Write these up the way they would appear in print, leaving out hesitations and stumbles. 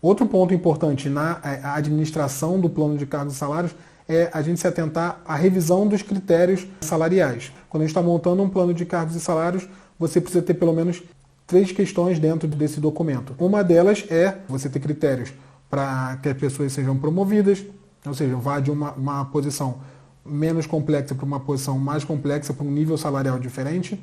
Outro ponto importante na administração do plano de cargos e salários é a gente se atentar à revisão dos critérios salariais. Quando a gente está montando um plano de cargos e salários, você precisa ter pelo menos 3 questões dentro desse documento. Uma delas é você ter critérios para que as pessoas sejam promovidas, ou seja, vá de uma posição menos complexa para uma posição mais complexa, para um nível salarial diferente.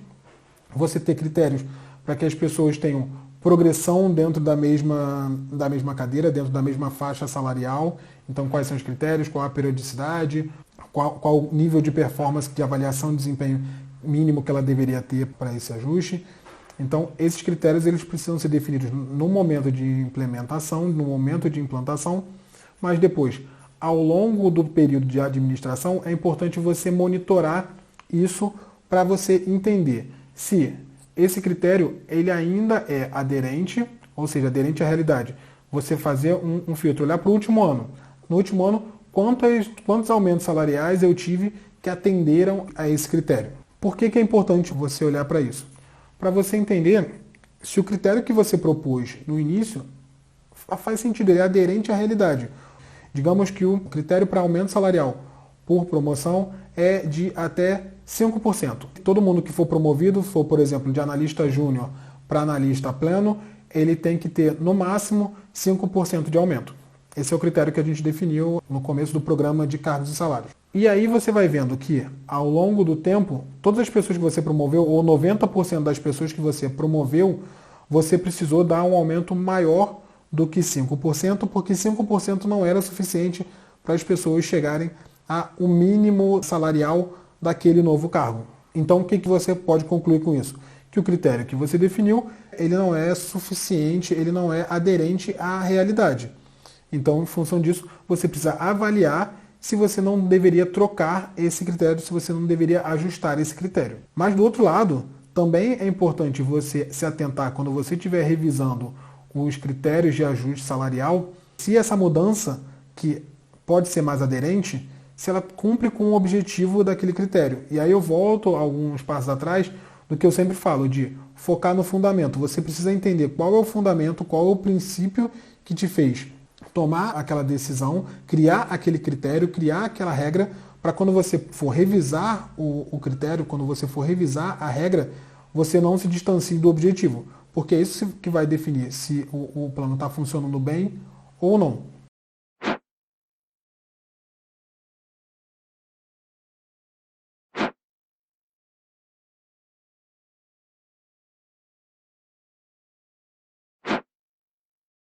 Você ter critérios para que as pessoas tenham progressão dentro da mesma cadeira, dentro da mesma faixa salarial. Então, quais são os critérios, qual a periodicidade, qual o nível de performance, de avaliação de desempenho mínimo que ela deveria ter para esse ajuste. Então, esses critérios eles precisam ser definidos no momento de implementação, no momento de implantação, mas depois, ao longo do período de administração, é importante você monitorar isso para você entender se esse critério ele ainda é aderente, ou seja, aderente à realidade. Você fazer um filtro, olhar para o último ano. No último ano, quantos aumentos salariais eu tive que atenderam a esse critério? Por que é importante você olhar para isso? Para você entender se o critério que você propôs no início faz sentido, ele é aderente à realidade. Digamos que o critério para aumento salarial por promoção é de até 5%. Todo mundo que for promovido, for, por exemplo, de analista júnior para analista pleno, ele tem que ter, no máximo, 5% de aumento. Esse é o critério que a gente definiu no começo do programa de cargos e salários. E aí você vai vendo que, ao longo do tempo, todas as pessoas que você promoveu, ou 90% das pessoas que você promoveu, você precisou dar um aumento maior do que 5%, porque 5% não era suficiente para as pessoas chegarem ao mínimo salarial daquele novo cargo. Então, o que você pode concluir com isso? Que o critério que você definiu, ele não é suficiente, ele não é aderente à realidade. Então, em função disso, você precisa avaliar se você não deveria trocar esse critério, se você não deveria ajustar esse critério. Mas, do outro lado, também é importante você se atentar quando você estiver revisando os critérios de ajuste salarial, se essa mudança, que pode ser mais aderente, se ela cumpre com o objetivo daquele critério. E aí eu volto alguns passos atrás do que eu sempre falo, de focar no fundamento. Você precisa entender qual é o fundamento, qual é o princípio que te fez tomar aquela decisão, criar aquele critério, criar aquela regra, para quando você for revisar o critério, quando você for revisar a regra, você não se distancie do objetivo. Porque é isso que vai definir se o plano está funcionando bem ou não.